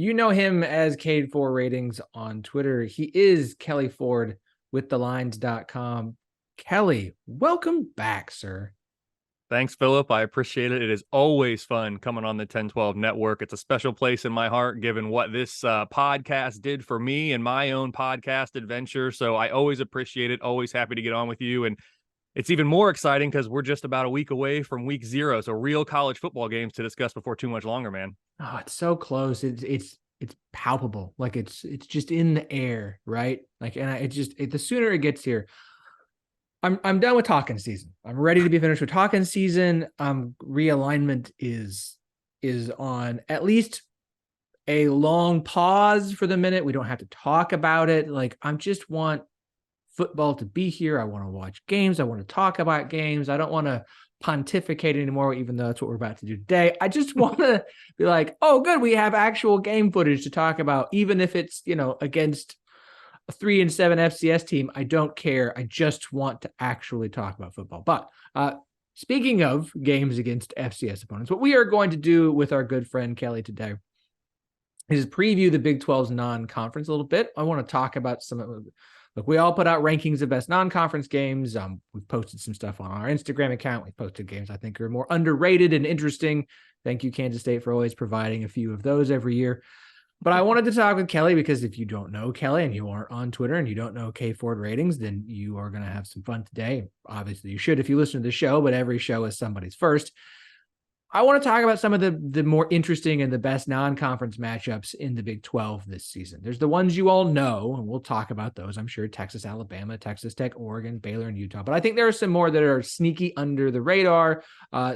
You know him as Cade4 Ratings on Twitter. He is Kelley Ford with thelines.com. Kelley, welcome back, sir. Thanks, Philip. I appreciate it. It is always fun coming on the 1012 network. It's a special place in my heart, given what this podcast did for me and my own podcast adventure. So I always appreciate it. Always happy to get on with you. And it's even more exciting because we're just about a week away from week 0. So real college football games to discuss before too much longer, man. Oh, it's so close. It's palpable. Like it's just in the air, right? Like, and the sooner it gets here, I'm done with talking season. I'm ready to be finished with talking season. Realignment is on at least a long pause for the minute. We don't have to talk about it. Like, I just want football to be here. I want to watch games. I want to talk about games. I don't want to pontificate anymore, even though that's what we're about to do today. I just want to be like, oh, good, we have actual game footage to talk about, even if it's, against a 3-7 FCS team. I don't care. I just want to actually talk about football. But speaking of games against FCS opponents, what we are going to do with our good friend Kelley today is preview the Big 12's non-conference a little bit. I want to talk about some of the, look, we all put out rankings of best non-conference games. We've posted some stuff on our Instagram account. We've posted games I think are more underrated and interesting. Thank you, Kansas State, for always providing a few of those every year. But I wanted to talk with Kelley because if you don't know Kelley and you aren't on Twitter and you don't know K Ford Ratings, then you are going to have some fun today. Obviously, you should if you listen to the show, but every show is somebody's first. I want to talk about some of the more interesting and the best non-conference matchups in the Big 12 this season. There's the ones you all know, and we'll talk about those, I'm sure: Texas, Alabama, Texas Tech, Oregon, Baylor, and Utah. But I think there are some more that are sneaky under the radar,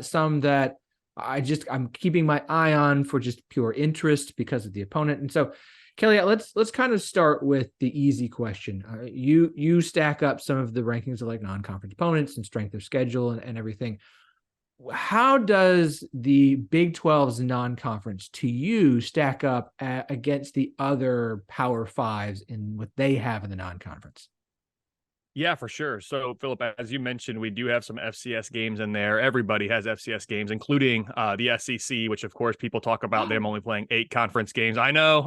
some that I'm keeping my eye on for just pure interest because of the opponent. And so, Kelley, let's kind of start with the easy question. You stack up some of the rankings of like non-conference opponents and strength of schedule and everything. How does the Big 12's non-conference to you stack up against the other Power Fives in what they have in the non-conference? Yeah, for sure. So, Philip, as you mentioned, we do have some FCS games in there. Everybody has FCS games, including the SEC, which, of course, people talk about them only playing 8 conference games. I know.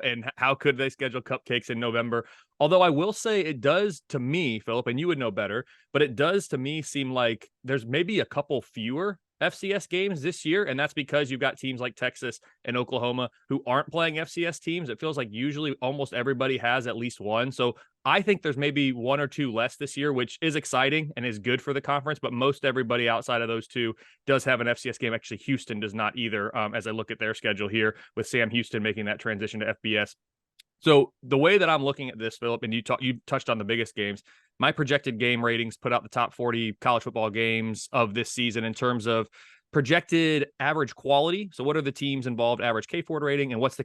And how could they schedule cupcakes in November? Although I will say it does to me, Philip, and you would know better, but it does to me seem like there's maybe a couple fewer FCS games this year, and that's because you've got teams like Texas and Oklahoma who aren't playing FCS teams. It feels like usually almost everybody has at least one. So I think there's maybe 1 or 2 less this year, which is exciting and is good for the conference, but most everybody outside of those 2 does have an FCS game. Actually, Houston does not either, as I look at their schedule here with Sam Houston making that transition to FBS. So the way that I'm looking at this, Philip, and you touched on the biggest games, my projected game ratings put out the top 40 college football games of this season in terms of projected average quality. So what are the teams involved, average K Ford rating, and what's the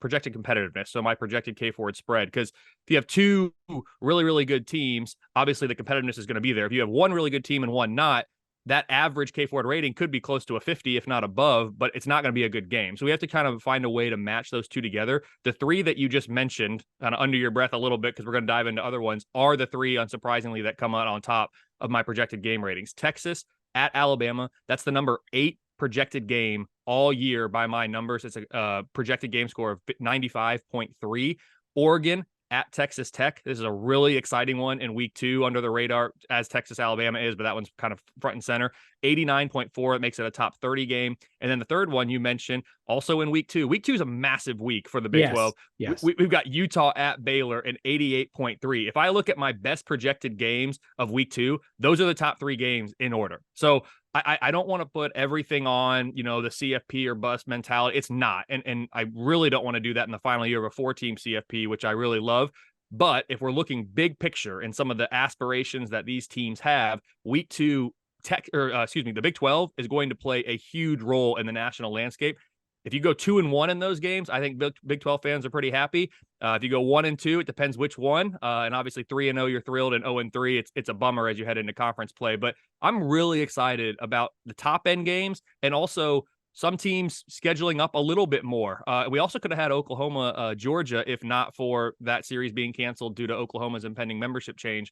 projected competitiveness? So my projected K Ford spread, because if you have 2 really, really good teams, obviously the competitiveness is going to be there. If you have 1 really good team and 1 not, that average K Ford rating could be close to a 50, if not above, but it's not going to be a good game. So we have to kind of find a way to match those 2 together. The 3 that you just mentioned, kind of under your breath a little bit, because we're going to dive into other ones, are the 3, unsurprisingly, that come out on top of my projected game ratings. Texas at Alabama, that's the number 8 projected game all year by my numbers. It's a projected game score of 95.3. Oregon at Texas Tech. This is a really exciting one in week 2 under the radar, as Texas Alabama is, but that one's kind of front and center. 89.4. It makes it a top 30 game. And then the third one you mentioned, also in week 2. Week 2 is a massive week for the Big 12. Yes. We've got Utah at Baylor in 88.3. If I look at my best projected games of week 2, those are the top 3 games in order. So I don't want to put everything on, the CFP or bust mentality. It's not. And I really don't want to do that in the final year of a 4-team CFP, which I really love. But if we're looking big picture and some of the aspirations that these teams have, week 2, the Big 12 is going to play a huge role in the national landscape. If you go 2-1 in those games, I think Big 12 fans are pretty happy. If you go 1-2, it depends which one. And obviously 3-0, you're thrilled, and 0-3, it's a bummer as you head into conference play. But I'm really excited about the top end games, and also some teams scheduling up a little bit more. We also could have had Oklahoma, Georgia, if not for that series being canceled due to Oklahoma's impending membership change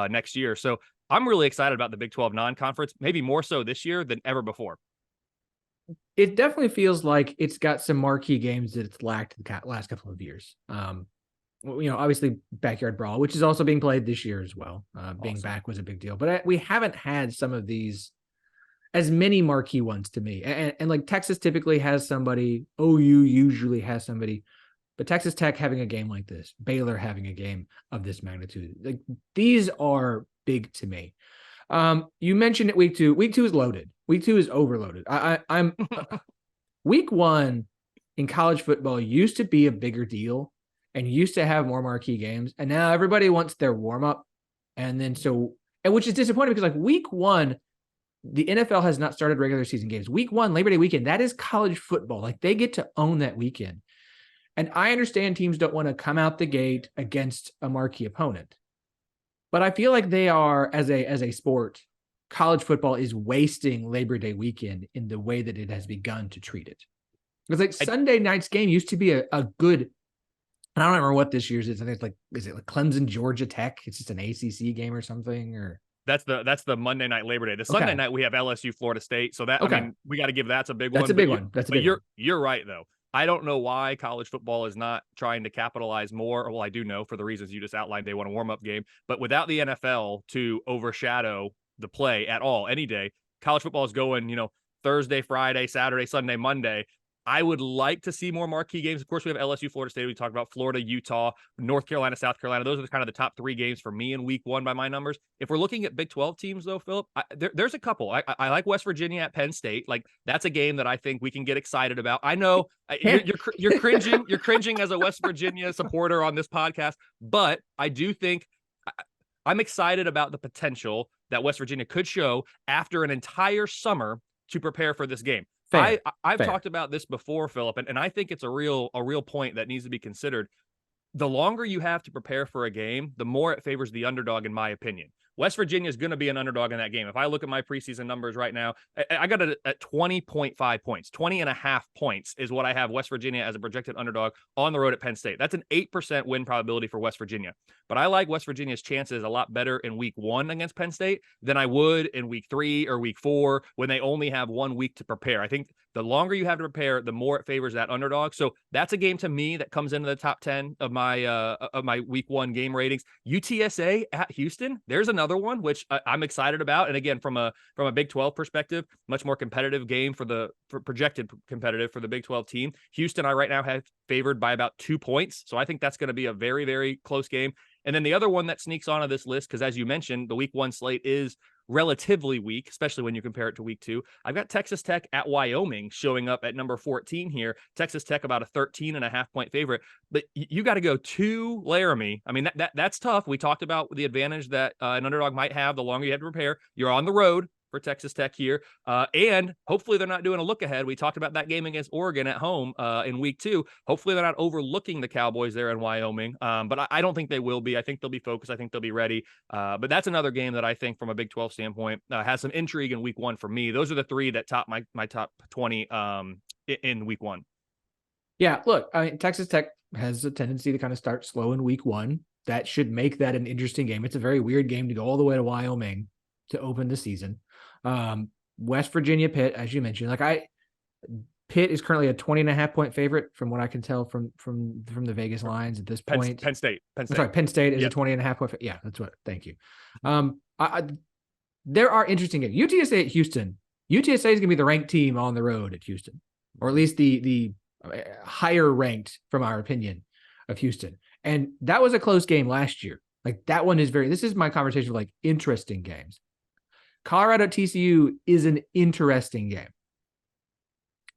next year. So I'm really excited about the Big 12 non-conference, maybe more so this year than ever before. it definitely feels like it's got some marquee games that it's lacked the last couple of years. Obviously Backyard Brawl, which is also being played this year as well. Being Awesome. back was a big deal, but we haven't had some of these as many marquee ones to me. And like Texas typically has somebody, OU usually has somebody, but Texas Tech having a game like this, Baylor having a game of this magnitude, like these are big to me. You mentioned it week two. Week two is loaded. Week two is overloaded. I'm week one in college football used to be a bigger deal and used to have more marquee games. And now everybody wants their warm up. And then and which is disappointing because like week one, the NFL has not started regular season games. Week one, Labor Day weekend, that is college football. Like they get to own that weekend. And I understand teams don't want to come out the gate against a marquee opponent. But I feel like they are, as a sport, college football is wasting Labor Day weekend in the way that it has begun to treat it. Because like Sunday night's game used to be a good, and I don't remember what this year's is. I think it's like, is it like Clemson, Georgia Tech? It's just an ACC game or something, or That's the Monday night Labor Day. The Sunday night we have LSU Florida State. So that I mean, we got to give that's a big one. That's a big one. That's a big one. You're right though. I don't know why college football is not trying to capitalize more. Well, I do know for the reasons you just outlined. They want a warm up game, but without the NFL to overshadow the play at all, any day, college football is going. Thursday, Friday, Saturday, Sunday, Monday. I would like to see more marquee games. Of course, we have LSU, Florida State. We talked about Florida, Utah, North Carolina, South Carolina. Those are kind of the top 3 games for me in week one by my numbers. If we're looking at Big 12 teams, though, Philip, there's a couple. I like West Virginia at Penn State. Like that's a game that I think we can get excited about. I know you're cringing. You're cringing as a West Virginia supporter on this podcast, but I do think I'm excited about the potential that West Virginia could show after an entire summer to prepare for this game. I've talked about this before, Philip, and I think it's a real point that needs to be considered. The longer you have to prepare for a game, the more it favors the underdog, in my opinion. West Virginia is going to be an underdog in that game. If I look at my preseason numbers right now, I got it at 20.5 points. 20.5 points is what I have West Virginia as a projected underdog on the road at Penn State. That's an 8% win probability for West Virginia. But I like West Virginia's chances a lot better in week 1 against Penn State than I would in week 3 or week 4 when they only have 1 week to prepare. I think the longer you have to prepare, the more it favors that underdog. So that's a game to me that comes into the top 10 of my week 1 game ratings. UTSA at Houston. There's another one which I'm excited about. And again, from a Big 12 perspective, much more competitive game for projected competitive for the Big 12 team. Houston, I right now have favored by about 2 points. So I think that's going to be a very, very close game. And then the other one that sneaks onto this list, because as you mentioned, the week 1 slate is relatively weak, especially when you compare it to week 2. I've got Texas Tech at Wyoming showing up at number 14 here. Texas Tech about a 13.5 point favorite, but you got to go to Laramie. I mean, that's tough. We talked about the advantage that an underdog might have the longer you have to prepare. You're on the road for Texas Tech here. And hopefully they're not doing a look ahead. We talked about that game against Oregon at home in week 2. Hopefully they're not overlooking the Cowboys there in Wyoming. But I don't think they will be. I think they'll be focused. I think they'll be ready. But that's another game that I think from a Big 12 standpoint has some intrigue in week 1 for me. Those are the 3 that top my top 20 in week 1. Yeah, look, I mean, Texas Tech has a tendency to kind of start slow in week 1. That should make that an interesting game. It's a very weird game to go all the way to Wyoming to open the season. West Virginia Pitt, as you mentioned, Pitt is currently a 20.5 point favorite from what I can tell from the Vegas lines at this point. Penn State. Sorry, Penn State is a 20.5 point. Yeah, that's what. Thank you. There are interesting games. UTSA at Houston. UTSA is going to be the ranked team on the road at Houston, or at least the higher ranked from our opinion of Houston. And that was a close game last year. Like that one is this is my conversation with interesting games. Colorado TCU is an interesting game.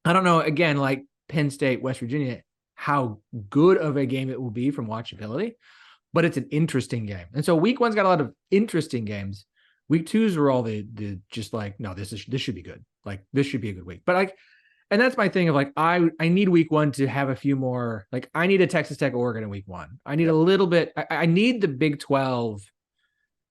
I don't know, again, like Penn State, West Virginia, how good of a game it will be from watchability, but it's an interesting game. And so week 1's got a lot of interesting games. Week 2's were all the just like, no, this should be good. Like this should be a good week. But and that's my thing of I need week 1 to have a few more, I need a Texas Tech Oregon in week 1. I need a little bit, I need the Big 12.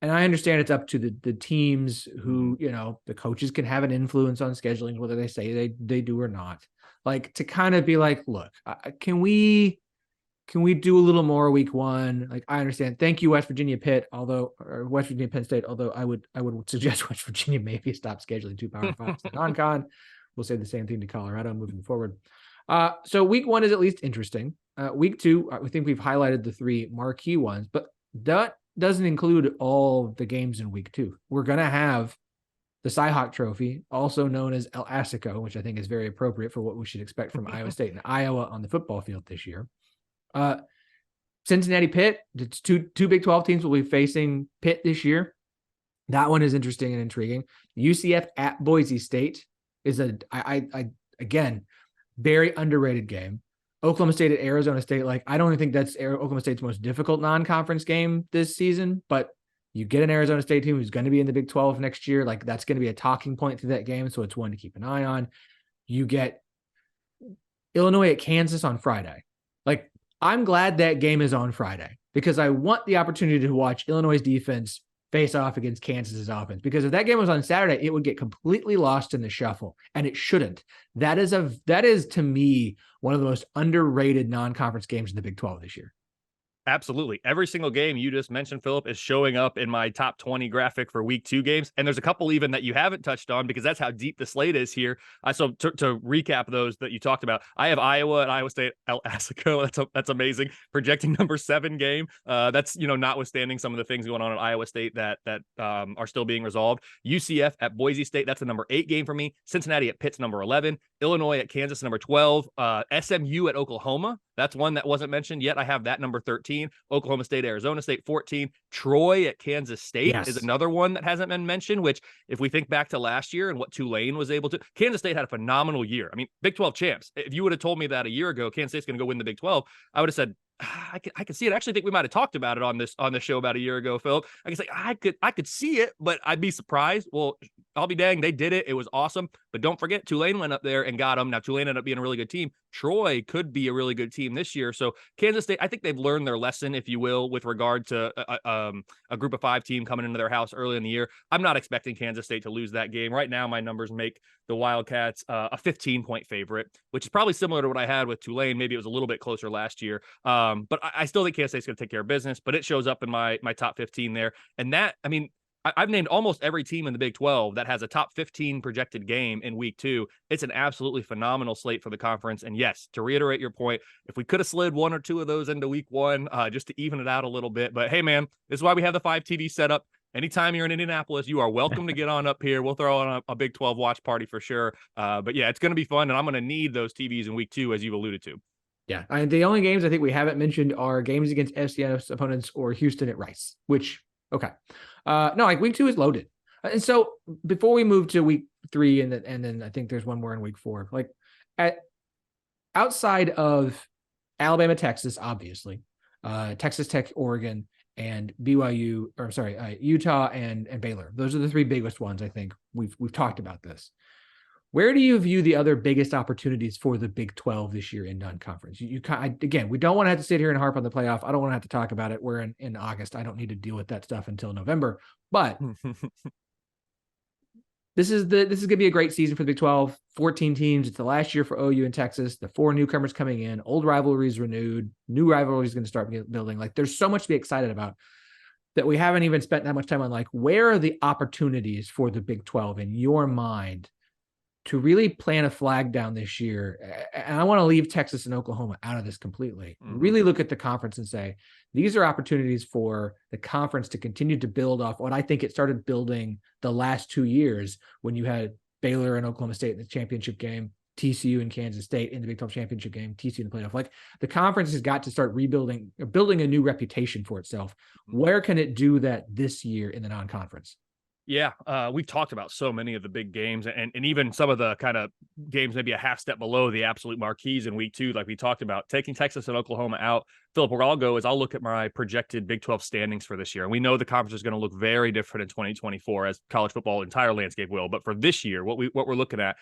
And I understand it's up to the teams who, the coaches can have an influence on scheduling, whether they say they do or not. To kind of be look, can we do a little more week 1? I understand. Thank you, West Virginia Pitt, or West Virginia Penn State. Although I would suggest West Virginia maybe stop scheduling 2 Power 5s to non-con. we'll say the same thing to Colorado moving forward. So week 1 is at least interesting. Week 2, I think we've highlighted the 3 marquee ones, but that doesn't include all the games in week 2. We're going to have the Cyhawk Trophy, also known as El Asico, which I think is very appropriate for what we should expect from Iowa State and Iowa on the football field this year. Cincinnati Pitt, it's two Big 12 teams will be facing Pitt this year. That one is interesting and intriguing. UCF at Boise State is again, very underrated game. Oklahoma State at Arizona State, like I don't even think that's Oklahoma State's most difficult non-conference game this season, but you get an Arizona State team who's going to be in the Big 12 next year. Like that's going to be a talking point through that game. So it's one to keep an eye on. You get Illinois at Kansas on Friday. Like I'm glad that game is on Friday because I want the opportunity to watch Illinois' defense face off against Kansas's offense. Because if that game was on Saturday, it would get completely lost in the shuffle, and it shouldn't. That is to me one of the most underrated non-conference games in the Big 12 this year. Absolutely. Every single game you just mentioned, Philip, is showing up in my top 20 graphic for week 2 games. And there's a couple even that you haven't touched on because that's how deep the slate is here. So to recap those that you talked about, I have Iowa and Iowa State El Asico. That's amazing. Projecting number 7 game. That's, notwithstanding some of the things going on at Iowa State that are still being resolved. UCF at Boise State. That's a number 8 game for me. Cincinnati at Pitt's number 11. Illinois at Kansas, number 12. SMU at Oklahoma. That's one that wasn't mentioned yet. I have that number 13. Oklahoma State, Arizona State, 14. Troy at Kansas State is another one that hasn't been mentioned, which if we think back to last year and what Tulane was able to, Kansas State had a phenomenal year. I mean, Big 12 champs. If you would have told me that a year ago, Kansas State's going to go win the Big 12, I would have said, I can see it. I actually think we might have talked about it on this show about a year ago, Phil. I can say I could see it, but I'd be surprised. Well, I'll be dang, they did it. It was awesome. But don't forget, Tulane went up there and got them. Now Tulane ended up being a really good team. Troy could be a really good team this year. So Kansas State, I think they've learned their lesson, if you will, with regard to a group of 5 team coming into their house early in the year. I'm not expecting Kansas State to lose that game. Right now, my numbers make the Wildcats a 15-point favorite, which is probably similar to what I had with Tulane. Maybe it was a little bit closer last year. But I still think Kansas State's going to take care of business, but it shows up in my top 15 there. And that, I mean, I've named almost every team in the Big 12 that has a top 15 projected game in week 2. It's an absolutely phenomenal slate for the conference. And yes, to reiterate your point, if we could have slid 1 or 2 of those into week 1, just to even it out a little bit. But hey, man, this is why we have the 5 TV set up. Anytime you're in Indianapolis, you are welcome to get on up here. We'll throw on a Big 12 watch party for sure. But yeah, it's going to be fun. And I'm going to need those TVs in week 2, as you've alluded to. Yeah. And the only games I think we haven't mentioned are games against FCS opponents or Houston at Rice, which, okay. No, like week 2 is loaded. And so before we move to week 3, and then I think there's one more in week 4, like outside of Alabama, Texas, obviously, Texas Tech, Oregon, and BYU, or sorry, Utah and Baylor. Those are the 3 biggest ones. I think we've talked about this. Where do you view the other biggest opportunities for the Big 12 this year in non-conference? Again, we don't want to have to sit here and harp on the playoff. I don't want to have to talk about it. We're in August. I don't need to deal with that stuff until November. But this is going to be a great season for the Big 12. 14 teams. It's the last year for OU and Texas. The 4 newcomers coming in. Old rivalries renewed. New rivalries going to start building. Like there's so much to be excited about that we haven't even spent that much time on. Like where are the opportunities for the Big 12 in your mind to really plant a flag down this year? And I want to leave Texas and Oklahoma out of this completely. Really look at the conference and say, these are opportunities for the conference to continue to build off what I think it started building the last 2 years when you had Baylor and Oklahoma State in the championship game, TCU and Kansas State in the Big 12 championship game, TCU in the playoff. Like the conference has got to start building a new reputation for itself. Where can it do that this year in the non-conference? Yeah, we've talked about so many of the big games and even some of the kind of games maybe a half step below the absolute marquees in week 2, like we talked about, taking Texas and Oklahoma out. Philip, where I'll go is I'll look at my projected Big 12 standings for this year. And we know the conference is going to look very different in 2024 as college football entire landscape will. But for this year, what we're looking at,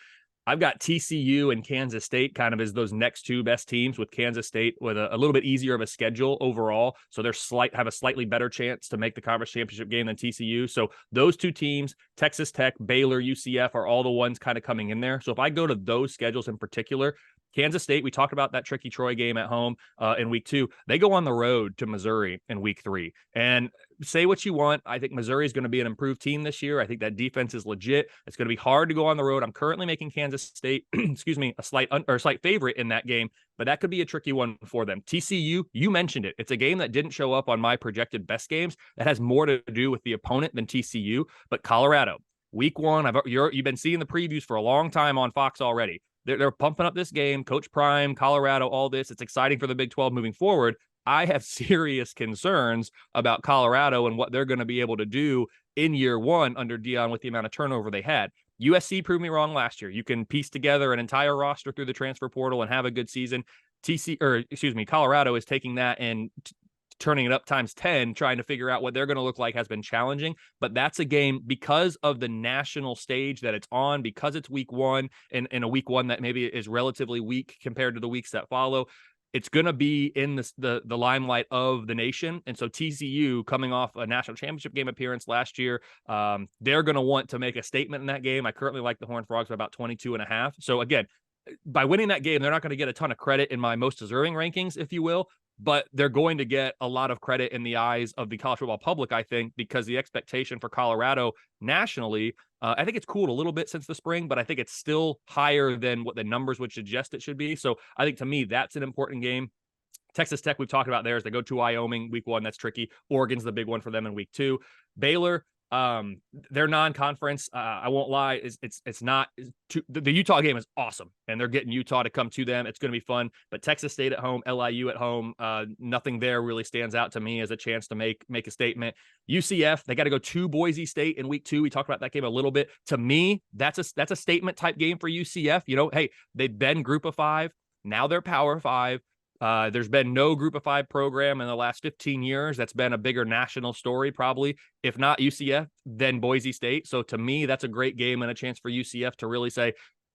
I've got TCU and Kansas State kind of as those next 2 best teams, with Kansas State with a little bit easier of a schedule overall. So they're have a slightly better chance to make the conference championship game than TCU. So those 2 teams, Texas Tech, Baylor, UCF, are all the ones kind of coming in there. So if I go to those schedules in particular, Kansas State, we talked about that tricky Troy game at home in week 2. They go on the road to Missouri in week 3. And say what you want, I think Missouri is going to be an improved team this year. I think that defense is legit. It's going to be hard to go on the road. I'm currently making Kansas State, excuse me, a slight favorite in that game, but that could be a tricky one for them. TCU, you mentioned it. It's a game that didn't show up on my projected best games. That has more to do with the opponent than TCU, but Colorado, week 1, you've been seeing the previews for a long time on Fox already. They're pumping up this game, Coach Prime, Colorado, all this. It's exciting for the Big 12 moving forward. I have serious concerns about Colorado and what they're going to be able to do in year 1 under Dion with the amount of turnover they had. USC proved me wrong last year. You can piece together an entire roster through the transfer portal and have a good season. Colorado is taking that and turning it up times 10, trying to figure out what they're going to look like has been challenging. But that's a game because of the national stage that it's on, because it's week 1 and a week 1 that maybe is relatively weak compared to the weeks that follow. It's going to be in the limelight of the nation. And so TCU, coming off a national championship game appearance last year, they're going to want to make a statement in that game. I currently like the Horned Frogs by about 22.5. So again, by winning that game, they're not going to get a ton of credit in my most deserving rankings, if you will, but they're going to get a lot of credit in the eyes of the college football public, I think, because the expectation for Colorado nationally, I think it's cooled a little bit since the spring, but I think it's still higher than what the numbers would suggest it should be. So I think to me, that's an important game. Texas Tech, we've talked about theirs. They go to Wyoming week 1. That's tricky. Oregon's the big one for them in week 2. Baylor, their non-conference, I won't lie, it's not too, the Utah game is awesome, and they're getting Utah to come to them. It's going to be fun. But Texas State at home, LIU at home, nothing there really stands out to me as a chance to make a statement. UCF, they got to go to Boise State in week 2. We talked about that game a little bit. To me, that's a statement type game for UCF. You know, hey, they've been Group of 5, now they're Power 5. There's been no Group of 5 program in the last 15 years that's been a bigger national story, probably. If not UCF, then Boise State. So to me, that's a great game and a chance for UCF to really say,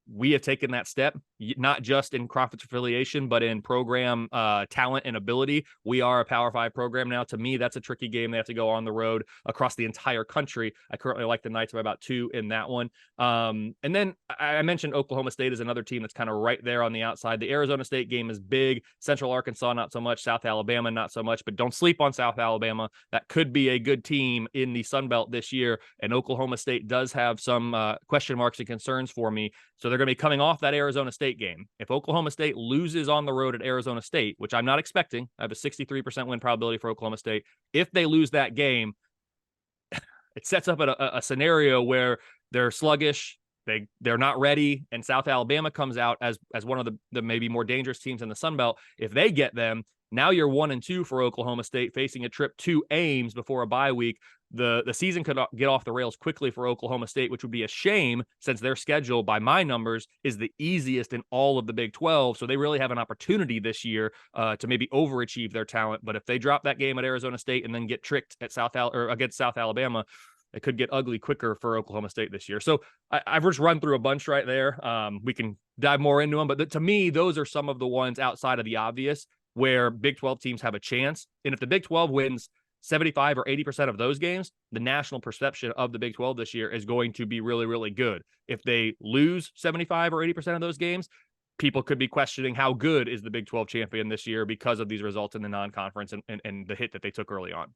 we have taken that step, not just in conference affiliation, but in program talent and ability. We are a Power 5 program now. To me, that's a tricky game. They have to go on the road across the entire country. I currently like the Knights by about 2 in that one. And then I mentioned Oklahoma State is another team that's kind of right there on the outside. The Arizona State game is big. Central Arkansas, not so much. South Alabama, not so much. But don't sleep on South Alabama. That could be a good team in the Sun Belt this year. And Oklahoma State does have some question marks and concerns for me. So they're going to be coming off that Arizona State game. If Oklahoma State loses on the road at Arizona State, which I'm not expecting, I have a 63% win probability for Oklahoma State. If they lose that game, it sets up a scenario where they're sluggish, they're not ready, and South Alabama comes out as one of the maybe more dangerous teams in the Sun Belt. If they get them, now you're 1-2 for Oklahoma State, facing a trip to Ames before a bye week. The season could get off the rails quickly for Oklahoma State, which would be a shame since their schedule, by my numbers, is the easiest in all of the Big 12. So they really have an opportunity this year to maybe overachieve their talent. But if they drop that game at Arizona State and then get tricked at against South Alabama, it could get ugly quicker for Oklahoma State this year. So I've just run through a bunch right there. We can dive more into them. But to me, those are some of the ones outside of the obvious where Big 12 teams have a chance. And if the Big 12 wins 75 or 80% of those games, the national perception of the Big 12 this year is going to be really, really good. If they lose 75 or 80% of those games, people could be questioning how good is the Big 12 champion this year because of these results in the non-conference and the hit that they took early on.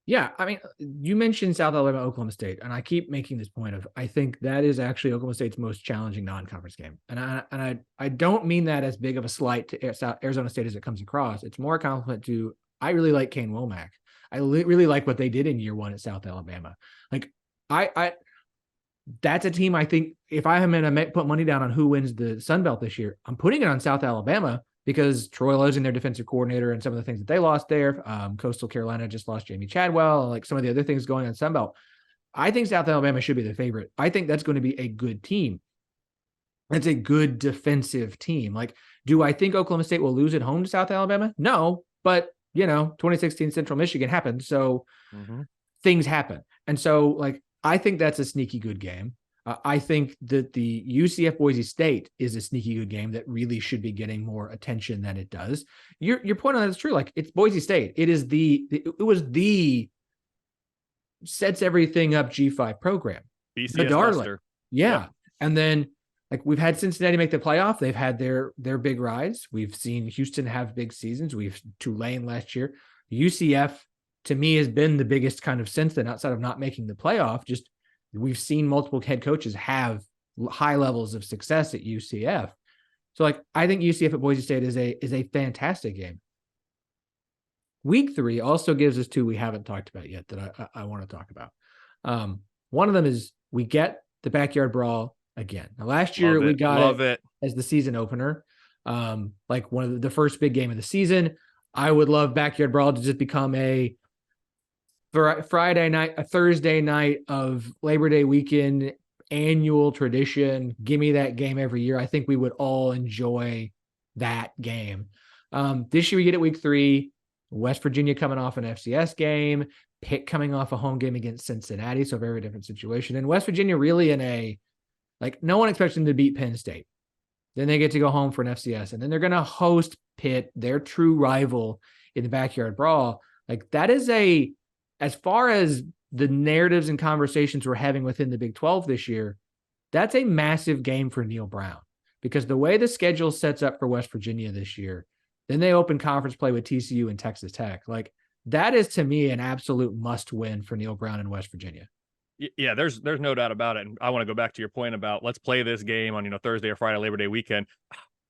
Yeah, I mean, you mentioned South Alabama, Oklahoma State, and I keep making this point of I think that is actually Oklahoma State's most challenging non-conference game, and I don't mean that as big of a slight to Arizona State as it comes across. It's more a compliment to I really like Kane Womack. I really like what they did in year 1 at South Alabama. Like I that's a team I think if I am going to put money down on who wins the Sun Belt this year, I'm putting it on South Alabama. Because Troy losing their defensive coordinator and some of the things that they lost there. Coastal Carolina just lost Jamie Chadwell, and like some of the other things going on Sunbelt. I think South Alabama should be the favorite. I think that's going to be a good team. It's a good defensive team. Like, do I think Oklahoma State will lose at home to South Alabama? No, but 2016 Central Michigan happened. So things happen. And so like, I think that's a sneaky good game. I think that the UCF Boise State is a sneaky good game that really should be getting more attention than it does. Your point on that is true. Like it's Boise State. It is it was the sets everything up G5 program. BCS the darling. Lester. Yeah. Yep. And then Like we've had Cincinnati make the playoff. They've had their big rise. We've seen Houston have big seasons. We've Tulane last year. UCF to me has been the biggest kind of since then, outside of not making the playoff. Just we've seen multiple head coaches have high levels of success at UCF. So like I think UCF at Boise State is a fantastic game. Week 3 also gives us two we haven't talked about yet that I want to talk about. One of them is we get the backyard brawl again. Now, last year we got it as the season opener, like one of the first big game of the season. I would love backyard brawl to just become a Friday night, a Thursday night of Labor Day weekend annual tradition. Give me that game every year. I think we would all enjoy that game. This year we get it week 3. West Virginia coming off an FCS game, Pitt coming off a home game against Cincinnati, so a very different situation. And West Virginia really in a, like, no one expects them to beat Penn State. Then they get to go home for an FCS, and then they're going to host Pitt, their true rival, in the backyard brawl. Like, that is as far as the narratives and conversations we're having within the Big 12 this year, that's a massive game for Neil Brown, because the way the schedule sets up for West Virginia this year, then they open conference play with TCU and Texas Tech. Like, that is, to me, an absolute must win for Neil Brown in West Virginia. Yeah, there's no doubt about it. And I want to go back to your point about let's play this game on, Thursday or Friday, Labor Day weekend.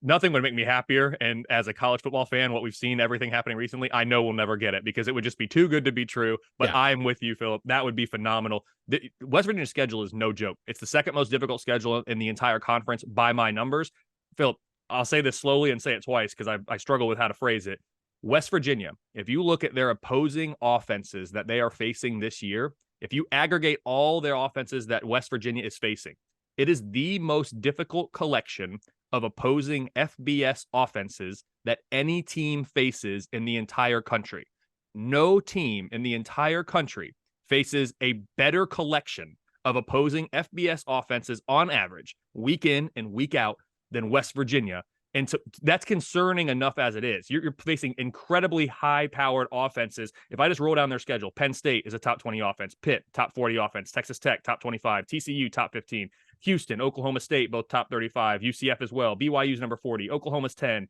Nothing would make me happier. And as a college football fan, what we've seen, everything happening recently, I know we'll never get it because it would just be too good to be true. But yeah. I'm with you, Philip. That would be phenomenal. The West Virginia's schedule is no joke. It's the second most difficult schedule in the entire conference by my numbers. Philip, I'll say this slowly and say it twice because I struggle with how to phrase it. West Virginia, if you look at their opposing offenses that they are facing this year, if you aggregate all their offenses that West Virginia is facing, it is the most difficult collection of opposing FBS offenses that any team faces in the entire country. No team in the entire country faces a better collection of opposing FBS offenses on average, week in and week out, than West Virginia. And so that's concerning enough as it is. You're facing incredibly high-powered offenses. If I just roll down their schedule, Penn State is a top 20 offense, Pitt, top 40 offense, Texas Tech, top 25, TCU, top 15, Houston, Oklahoma State, both top 35, UCF as well, BYU's number 40, Oklahoma's 10,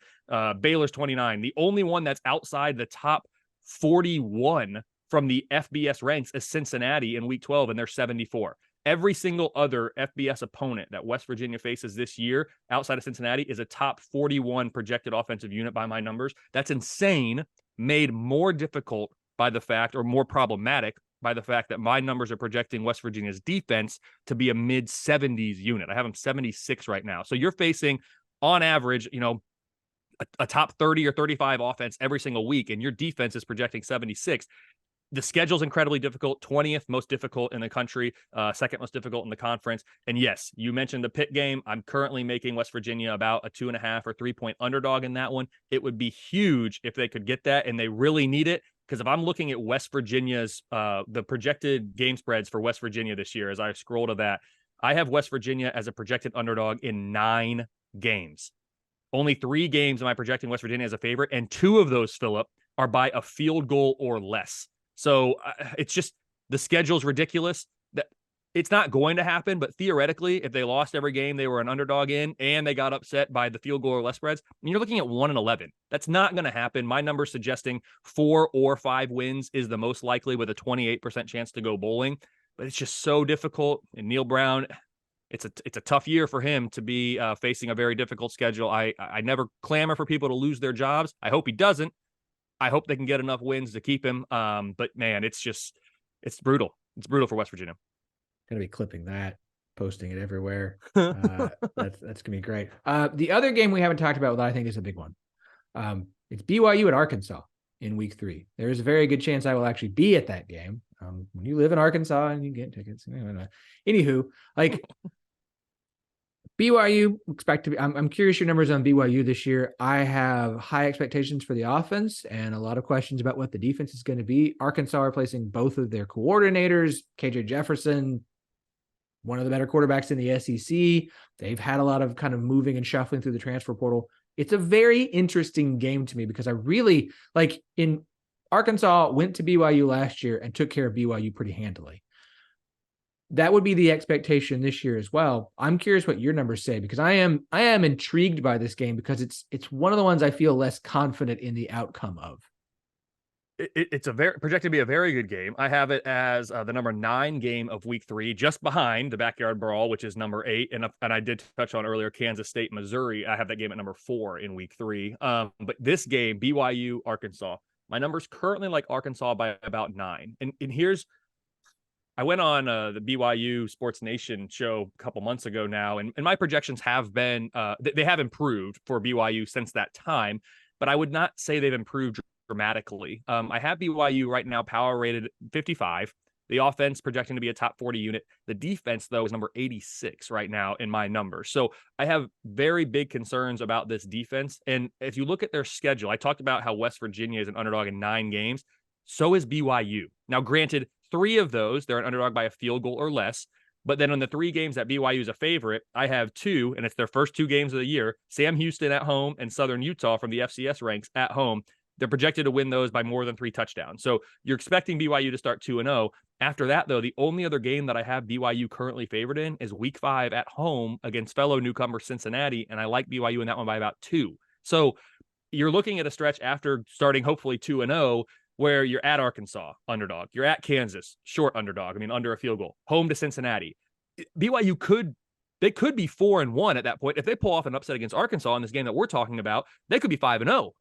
Baylor's 29. The only one that's outside the top 41 from the FBS ranks is Cincinnati in week 12, and they're 74. Every single other FBS opponent that West Virginia faces this year outside of Cincinnati is a top 41 projected offensive unit by my numbers. That's insane, made more difficult by the fact, or more problematic by the fact that my numbers are projecting West Virginia's defense to be a mid-70s unit. I have them 76 right now. So you're facing, on average, a top 30 or 35 offense every single week, and your defense is projecting 76. The schedule's incredibly difficult, 20th most difficult in the country, second most difficult in the conference. And yes, you mentioned the Pitt game. I'm currently making West Virginia about a 2.5 or 3-point underdog in that one. It would be huge if they could get that, and they really need it. Because if I'm looking at West Virginia's, the projected game spreads for West Virginia this year, as I scroll to that, I have West Virginia as a projected underdog in 9 games. Only 3 games am I projecting West Virginia as a favorite, and 2 of those, Philip, are by a field goal or less. So it's just, the schedule's ridiculous. That it's not going to happen, but theoretically, if they lost every game they were an underdog in and they got upset by the field goal or less spreads, you're looking at 1-11. That's not going to happen. My number's suggesting 4 or 5 wins is the most likely, with a 28% chance to go bowling. But it's just so difficult. And Neil Brown, it's a tough year for him to be facing a very difficult schedule. I never clamor for people to lose their jobs. I hope he doesn't. I hope they can get enough wins to keep him. But man, it's brutal. It's brutal for West Virginia. Gonna be clipping that, posting it everywhere. That's gonna be great. The other game we haven't talked about that I think is a big one. It's BYU at Arkansas in week 3. There is a very good chance I will actually be at that game. When you live in Arkansas and you get tickets. Anywho, like, BYU expect to be, I'm curious your numbers on BYU this year. I have high expectations for the offense and a lot of questions about what the defense is going to be. Arkansas are replacing both of their coordinators. KJ Jefferson, one of the better quarterbacks in the SEC. They've had a lot of kind of moving and shuffling through the transfer portal. It's a very interesting game to me because I really, like, in Arkansas went to BYU last year and took care of BYU pretty handily. that would be the expectation this year as well. I'm curious what your numbers say, because I am intrigued by this game, because it's one of the ones I feel less confident in the outcome of. It's a very projected to be a very good game. I have it as the number 9 game of week 3, just behind the Backyard Brawl, which is number 8. And I did touch on earlier Kansas State, Missouri. I have that game at number 4 in week 3. But this game, BYU, Arkansas, my number's currently like Arkansas by about 9. And here's, I went on the BYU Sports Nation show a couple months ago now, and my projections have been they have improved for BYU since that time, but I would not say they've improved dramatically. I have BYU right now power rated 55. The offense projecting to be a top 40 unit. The defense, though, is number 86 right now in my numbers. So I have very big concerns about this defense. And if you look at their schedule, I talked about how West Virginia is an underdog in 9 games. So is BYU. Now, granted, 3 of those, they're an underdog by a field goal or less. But then on the 3 games that BYU is a favorite, I have 2, and it's their first 2 games of the year, Sam Houston at home and Southern Utah from the FCS ranks at home. They're projected to win those by more than 3 touchdowns. So you're expecting BYU to start 2-0. After that, though, the only other game that I have BYU currently favored in is week 5 at home against fellow newcomer Cincinnati, and I like BYU in that one by about 2. So you're looking at a stretch after starting hopefully 2-0 where you're at Arkansas, underdog. You're at Kansas, short underdog. I mean, under a field goal. Home to Cincinnati. BYU could be 4-1 at that point. If they pull off an upset against Arkansas in this game that we're talking about, they could be 5-0.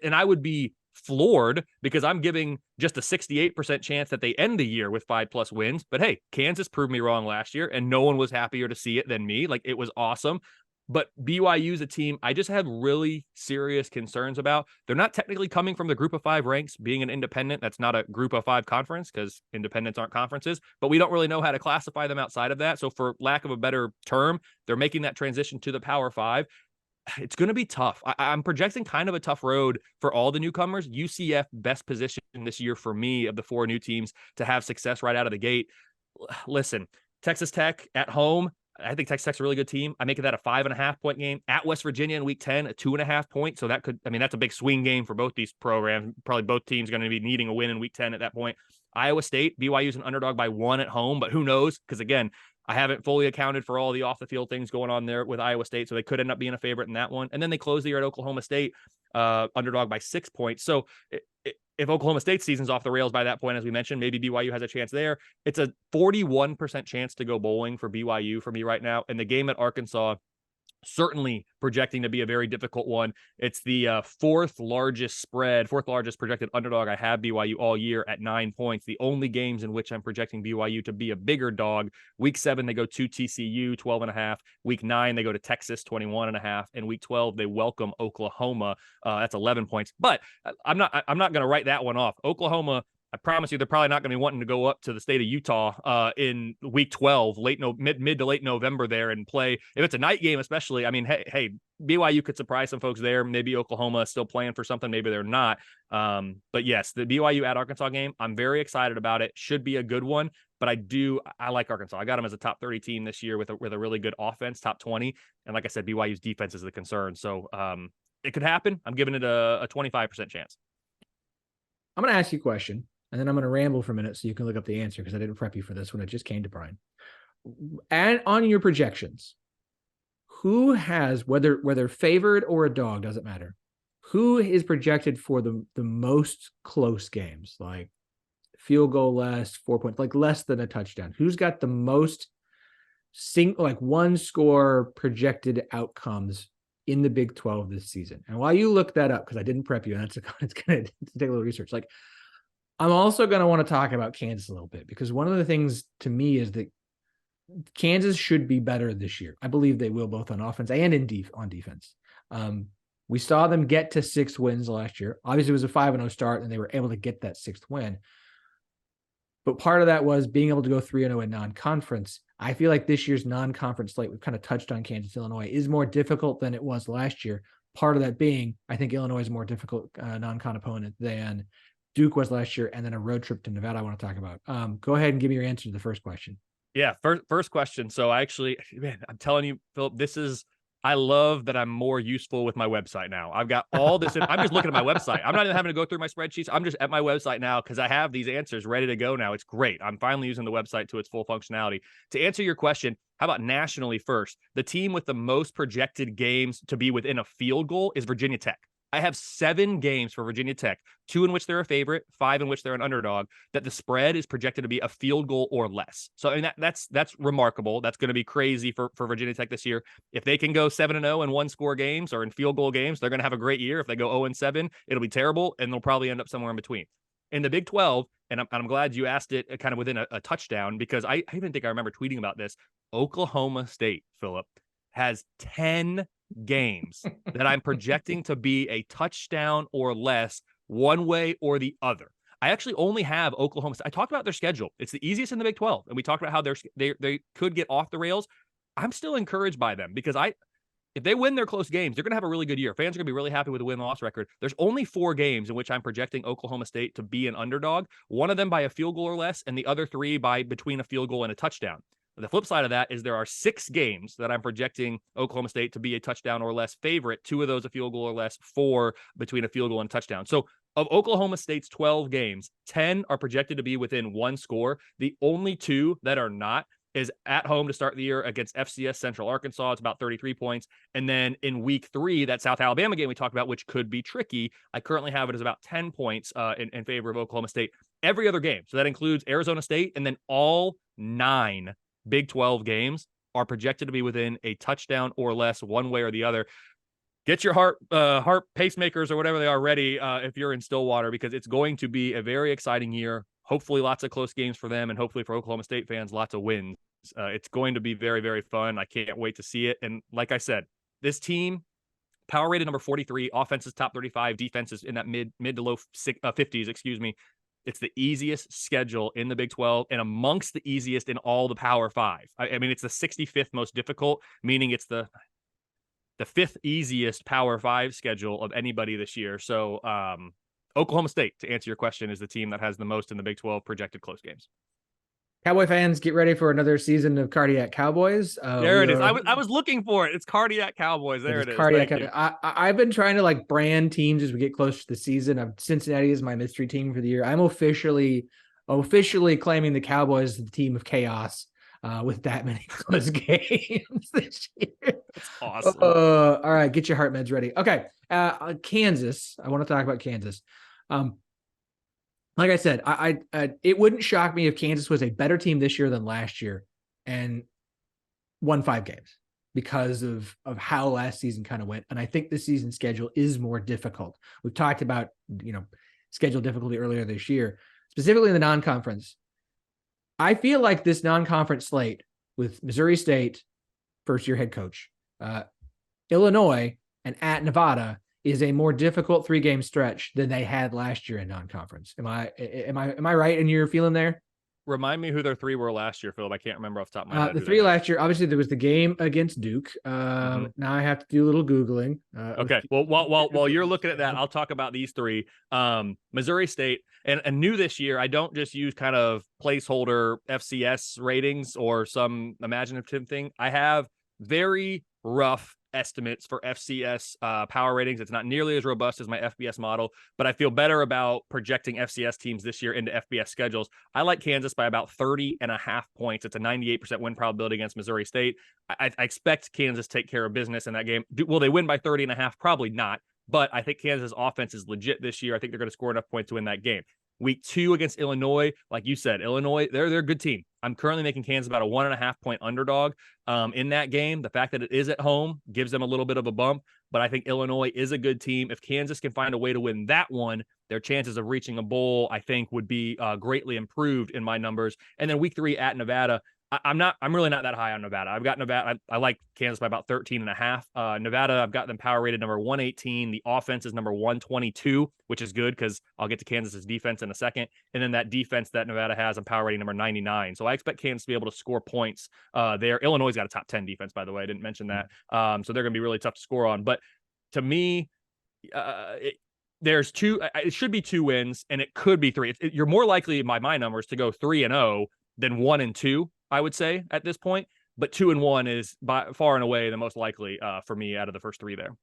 And I would be floored, because I'm giving just a 68% chance that they end the year with 5+ wins. But hey, Kansas proved me wrong last year, and no one was happier to see it than me. Like, it was awesome. But BYU is a team I just have really serious concerns about. They're not technically coming from the group of 5 ranks, being an independent. That's not a group of 5 conference, because independents aren't conferences, but we don't really know how to classify them outside of that. So for lack of a better term, they're making that transition to the Power 5. It's going to be tough. I'm projecting kind of a tough road for all the newcomers. UCF best position this year for me of the 4 new teams to have success right out of the gate. Listen, Texas Tech at home, I think Texas Tech's a really good team. I make that a 5.5-point game at West Virginia in week 10, a 2.5 point. So that could, I mean, that's a big swing game for both these programs. Probably both teams going to be needing a win in week 10 at that point. Iowa State, BYU's an underdog by 1 at home, but who knows? Because again, I haven't fully accounted for all the off the field things going on there with Iowa State. So they could end up being a favorite in that one. And then they close the year at Oklahoma State, underdog by 6 points. So if Oklahoma State season's off the rails by that point, as we mentioned, maybe BYU has a chance there. It's a 41% chance to go bowling for BYU for me right now. And the game at Arkansas, certainly projecting to be a very difficult one. It's the fourth largest projected underdog I have BYU all year at 9 points. The only games in which I'm projecting BYU to be a bigger dog. Week 7, they go to TCU, 12.5. Week 9, they go to Texas, 21.5. And week 12, they welcome Oklahoma. That's 11 points. But I'm not going to write that one off. Oklahoma, I promise you, they're probably not going to be wanting to go up to the state of Utah in week 12, mid to late November there and play. If it's a night game, especially, I mean, hey, BYU could surprise some folks there. Maybe Oklahoma is still playing for something. Maybe they're not. But yes, the BYU at Arkansas game, I'm very excited about it. Should be a good one. But I like Arkansas. I got them as a top 30 team this year with a really good offense, top 20. And like I said, BYU's defense is the concern. So it could happen. I'm giving it a 25% chance. I'm going to ask you a question, and then I'm going to ramble for a minute so you can look up the answer, because I didn't prep you for this when it just came to Brian. And on your projections, who has, whether favored or a dog, doesn't matter, who is projected for the most close games, like field goal less, 4 points, like less than a touchdown? Who's got the most one score projected outcomes in the Big 12 this season? And while you look that up, because I didn't prep you, and it's going to take a little research, like, I'm also going to want to talk about Kansas a little bit, because one of the things to me is that Kansas should be better this year. I believe they will, both on offense and on defense. We saw them get to 6 wins last year. Obviously, it was a 5-0 start, and they were able to get that 6th win. But part of that was being able to go 3-0 in non-conference. I feel like this year's non-conference slate, we've kind of touched on Kansas, Illinois, is more difficult than it was last year. Part of that being, I think Illinois is a more difficult non-con opponent than Duke was last year, and then a road trip to Nevada I want to talk about. Go ahead and give me your answer to the first question. Yeah, first question. So I'm telling you, Philip, this is I love that I'm more useful with my website now. I've got all this. I'm just looking at my website. I'm not even having to go through my spreadsheets. I'm just at my website now because I have these answers ready to go now. It's great. I'm finally using the website to its full functionality. To answer your question, how about nationally first? The team with the most projected games to be within a field goal is Virginia Tech. I have 7 games for Virginia Tech, 2 in which they're a favorite, 5 in which they're an underdog, that the spread is projected to be a field goal or less. So I mean that's remarkable. That's going to be crazy for Virginia Tech this year. If they can go 7-0 in one score games or in field goal games, they're going to have a great year. If they go 0-7, it'll be terrible, and they'll probably end up somewhere in between. In the Big 12, and I'm glad you asked it kind of within a touchdown, because I even think I remember tweeting about this. Oklahoma State, Philip, has 10 games that I'm projecting to be a touchdown or less one way or the other. I actually only have Oklahoma. I talked about their schedule. It's the easiest in the Big 12, and we talked about how they could get off the rails. I'm still encouraged by them because if they win their close games, they're going to have a really good year. Fans are going to be really happy with the win-loss record. There's only 4 games in which I'm projecting Oklahoma State to be an underdog, one of them by a field goal or less, and the other 3 by between a field goal and a touchdown. The flip side of that is there are 6 games that I'm projecting Oklahoma State to be a touchdown or less favorite, 2 of those a field goal or less, 4 between a field goal and a touchdown. So of Oklahoma State's 12 games, 10 are projected to be within 1 score. The only 2 that are not is at home to start the year against FCS Central Arkansas. It's about 33 points. And then in week 3, that South Alabama game we talked about, which could be tricky, I currently have it as about 10 points in favor of Oklahoma State. Every other game, so that includes Arizona State, and then all 9 Big 12 games are projected to be within a touchdown or less one way or the other. Get your heart pacemakers or whatever they are ready if you're in Stillwater, because it's going to be a very exciting year. Hopefully lots of close games for them, and hopefully for Oklahoma State fans, lots of wins. It's going to be very, very fun. I can't wait to see it. And like I said, this team, power rated number 43, offenses top 35, defenses in that mid to low 50s, excuse me. It's the easiest schedule in the Big 12 and amongst the easiest in all the Power 5. I mean, it's the 65th most difficult, meaning it's the 5th easiest Power 5 schedule of anybody this year. So Oklahoma State, to answer your question, is the team that has the most in the Big 12 projected close games. Cowboy fans, get ready for another season of Cardiac Cowboys. There it is. I was looking for it. It's Cardiac Cowboys. There it is. Cardiac. I've been trying to like brand teams as we get closer to the season. Cincinnati is my mystery team for the year. I'm officially claiming the Cowboys as the team of chaos with that many close games this year. That's awesome. All right, get your heart meds ready. Okay, Kansas. I want to talk about Kansas. Like I said, I it wouldn't shock me if Kansas was a better team this year than last year and won 5 games because of how last season kind of went. And I think this season schedule is more difficult. We've talked about, schedule difficulty earlier this year, specifically in the non-conference. I feel like this non-conference slate with Missouri State, first-year head coach, Illinois, and at Nevada is a more difficult 3-game stretch than they had last year in non-conference. Am I right in your feeling there? Remind me who their 3 were last year, Philip. I can't remember off the top of my head. The 3 last year, obviously there was the game against Duke. Now I have to do a little Googling. Okay. Well, while you're looking at that, I'll talk about these 3. Missouri State, and new this year, I don't just use kind of placeholder FCS ratings or some imaginative thing. I have very rough estimates for FCS power ratings. It's not nearly as robust as my FBS model, but I feel better about projecting FCS teams this year into FBS schedules. I like Kansas by about 30.5 points. It's a 98% win probability against Missouri State. I expect Kansas to take care of business in that game. Will they win by 30.5? Probably not, but I think Kansas' offense is legit this year. I think they're going to score enough points to win that game. Week 2 against Illinois, like you said, Illinois, they're a good team. I'm currently making Kansas about a 1.5 point underdog in that game. The fact that it is at home gives them a little bit of a bump, but I think Illinois is a good team. If Kansas can find a way to win that one, their chances of reaching a bowl, I think, would be greatly improved in my numbers. And then week 3 at Nevada, I'm really not that high on Nevada. I've got Nevada. I like Kansas by about 13.5. Nevada, I've got them power rated number 118. The offense is number 122, which is good because I'll get to Kansas's defense in a second. And then that defense that Nevada has, I'm power rating number 99. So I expect Kansas to be able to score points there. Illinois got a top 10 defense, by the way. I didn't mention that. So they're going to be really tough to score on. But to me, there's 2. It should be 2 wins, and it could be 3. You're more likely, by my numbers, to go 3-0 than 1-2. I would say at this point. but 2-1 is by far and away the most likely for me out of the first three there.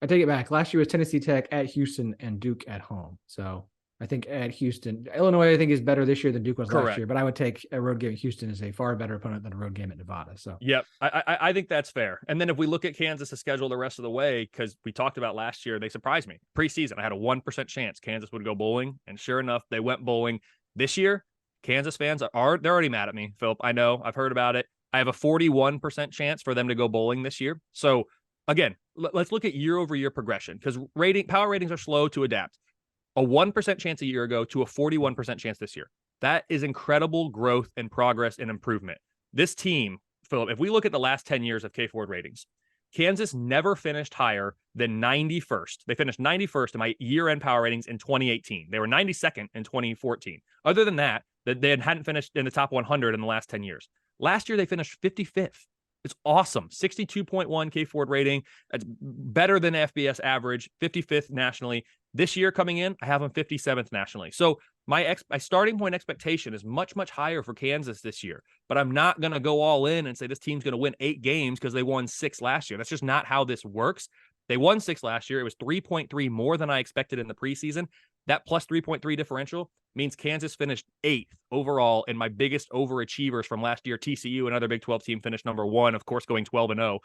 I take it back. Last year was Tennessee Tech at Houston and Duke at home. So I think at Houston, Illinois, I think is better this year than Duke was last year. But I would take a road game at Houston as a far better opponent than a road game at Nevada. So yep, I think that's fair. And then if we look at Kansas' schedule the rest of the way, because we talked about last year, they surprised me preseason. I had a 1% chance Kansas would go bowling, and sure enough, they went bowling. This year, Kansas fans they're already mad at me, Philip. I know, I've heard about it. I have a 41% chance for them to go bowling this year. So again, let's look at year-over-year progression, because power ratings are slow to adapt. A 1% chance a year ago to a 41% chance this year. That is incredible growth and progress and improvement. This team, Philip, if we look at the last 10 years of K Ford ratings, Kansas never finished higher than 91st. They finished 91st in my year-end power ratings in 2018. They were 92nd in 2014. Other than that, they hadn't finished in the top 100 in the last 10 years. Last year, they finished 55th. It's awesome. 62.1 K Ford rating. That's better than FBS average, 55th nationally. This year coming in, I have them 57th nationally. So my starting point expectation is much, much higher for Kansas this year. But I'm not going to go all in and say this team's going to win 8 games because they won 6 last year. That's just not how this works. They won 6 last year. It was 3.3 more than I expected in the preseason. That plus 3.3 differential means Kansas finished 8th overall, and my biggest overachievers from last year, TCU, another Big 12 team, finished number 1, of course, going 12-0,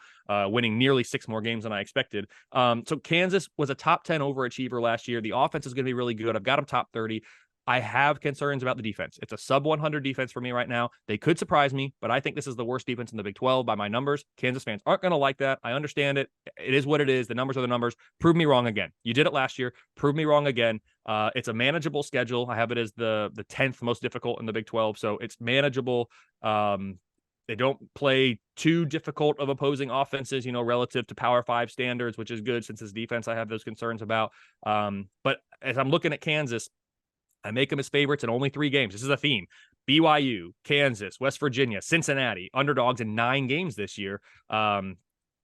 winning nearly 6 more games than I expected. So Kansas was a top 10 overachiever last year. The offense is going to be really good. I've got them top 30. I have concerns about the defense. It's a sub 100 defense for me right now. They could surprise me, but I think this is the worst defense in the Big 12 by my numbers. Kansas fans aren't going to like that. I understand it. It is what it is. The numbers are the numbers. Prove me wrong again. You did it last year. Prove me wrong again. It's a manageable schedule. I have it as the 10th most difficult in the Big 12, so it's manageable. They don't play too difficult of opposing offenses, relative to Power 5 standards, which is good since his defense I have those concerns about. But as I'm looking at Kansas, I make them as favorites in only 3 games. This is a theme. BYU, Kansas, West Virginia, Cincinnati, underdogs in 9 games this year.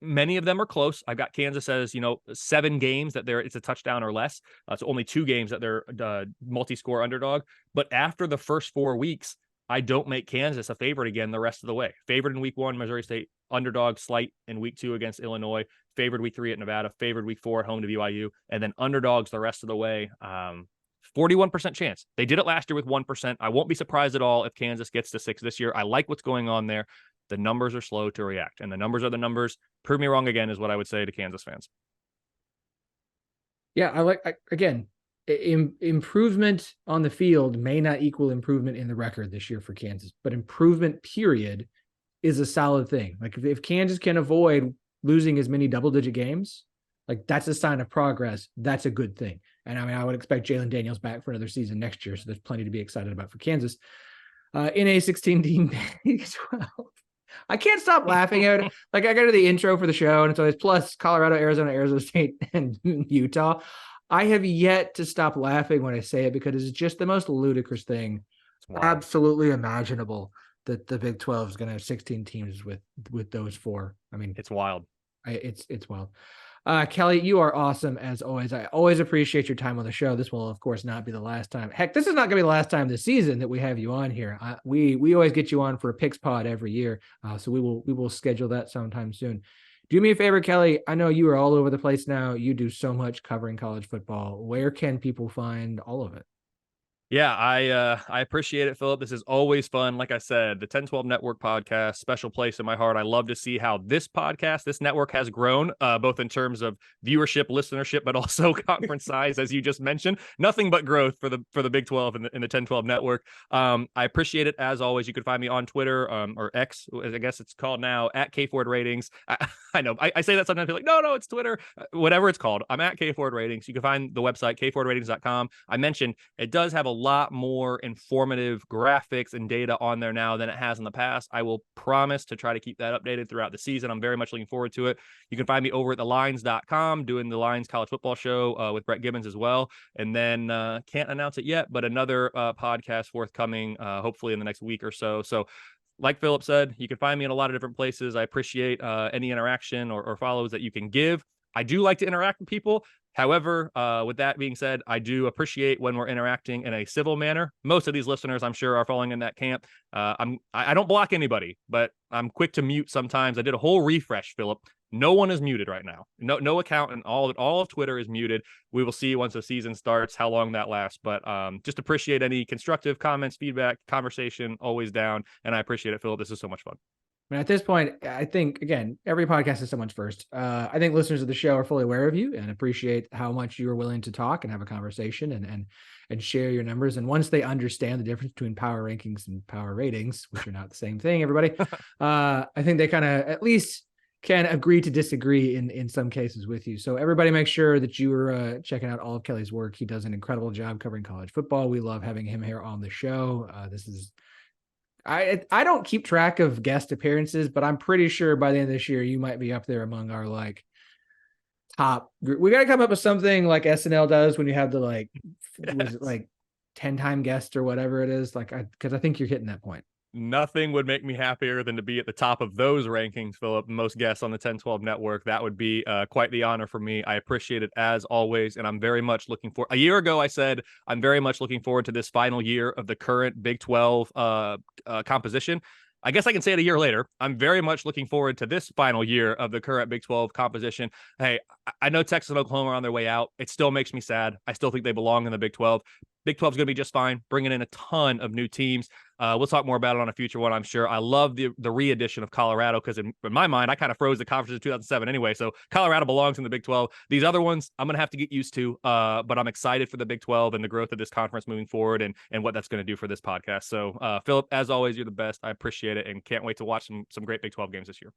Many of them are close. I've got Kansas as, 7 games that it's a touchdown or less. So only 2 games that they're multi-score underdog. But after the first 4 weeks, I don't make Kansas a favorite again the rest of the way. Favored in week 1, Missouri State, underdog slight in week 2 against Illinois, favored week 3 at Nevada, favored week 4 at home to BYU, and then underdogs the rest of the way. 41% chance. They did it last year with 1%. I won't be surprised at all if Kansas gets to 6 this year. I like what's going on there. The numbers are slow to react, and the numbers are the numbers. Prove me wrong again is what I would say to Kansas fans. Yeah, improvement on the field may not equal improvement in the record this year for Kansas, but improvement period is a solid thing. Like if Kansas can avoid losing as many double-digit games, like that's a sign of progress. That's a good thing. And I would expect Jalen Daniels back for another season next year. So there's plenty to be excited about for Kansas. In a 16-team Big 12. I can't stop laughing at it. Like I go to the intro for the show and it's always plus Colorado, Arizona, Arizona State, and Utah. I have yet to stop laughing when I say it because it's just the most ludicrous thing absolutely imaginable that the Big 12 is going to have 16 teams with those 4. I mean, it's wild. It's wild. Kelley, you are awesome as always. I always appreciate your time on the show. This will, of course, not be the last time. Heck, this is not going to be the last time this season that we have you on here. We always get you on for a picks pod every year, so we will schedule that sometime soon. Do me a favor, Kelley. I know you are all over the place now. You do so much covering college football. Where can people find all of it? Yeah, I appreciate it, Philip. This is always fun. Like I said, the 1012 Network podcast, special place in my heart. I love to see how this network has grown, both in terms of viewership, listenership, but also conference size, as you just mentioned. Nothing but growth for the Big 12 in the 1012 Network. I appreciate it as always. You can find me on Twitter, or X, I guess it's called now, at KFord Ratings. I know I say that sometimes. People are like, no, it's Twitter, whatever it's called. I'm at KFord Ratings. You can find the website kfordratings.com. I mentioned it does have a lot more informative graphics and data on there now than it has in the past. I will promise to try to keep that updated throughout the season. I'm very much looking forward to it. You can find me over at thelines.com doing the Lines College Football Show with Brett Gibbons as well. And then can't announce it yet, but another podcast forthcoming hopefully in the next week or so. So like Philip said, you can find me in a lot of different places. I appreciate any interaction or follows that you can give. I do like to interact with people. However, with that being said, I do appreciate when we're interacting in a civil manner. Most of these listeners, I'm sure, are falling in that camp. I don't block anybody, but I'm quick to mute sometimes. I did a whole refresh, Philip. No one is muted right now. No account and all of Twitter is muted. We will see once the season starts how long that lasts. But just appreciate any constructive comments, feedback, conversation, always down. And I appreciate it, Philip. This is so much fun. I mean, at this point, I think, again, every podcast is someone's first. I think listeners of the show are fully aware of you and appreciate how much you are willing to talk and have a conversation and share your numbers. And once they understand the difference between power rankings and power ratings, which are not the same thing, everybody, I think they kind of at least can agree to disagree in some cases with you. So everybody make sure that you are checking out all of Kelley's work. He does an incredible job covering college football. We love having him here on the show. I don't keep track of guest appearances, but I'm pretty sure by the end of this year, you might be up there among our like top group. We got to come up with something like SNL does when you have the like, was it like 10-time guest or whatever it is? Like, because I think you're hitting that point. Nothing would make me happier than to be at the top of those rankings, Philip. Most guests on the 10-12 network. That would be quite the honor for me. I appreciate it as always. And I'm very much looking for. A year ago, I said I'm very much looking forward to this final year of the current Big 12 composition. I guess I can say it a year later. I'm very much looking forward to this final year of the current Big 12 composition. Hey, I know Texas and Oklahoma are on their way out. It still makes me sad. I still think they belong in the Big 12. Big 12 is going to be just fine, bringing in a ton of new teams. We'll talk more about it on a future one, I'm sure. I love the re-edition of Colorado because in my mind, I kind of froze the conference in 2007 anyway. So Colorado belongs in the Big 12. These other ones, I'm going to have to get used to, but I'm excited for the Big 12 and the growth of this conference moving forward and what that's going to do for this podcast. So, Philip, as always, you're the best. I appreciate it and can't wait to watch some great Big 12 games this year.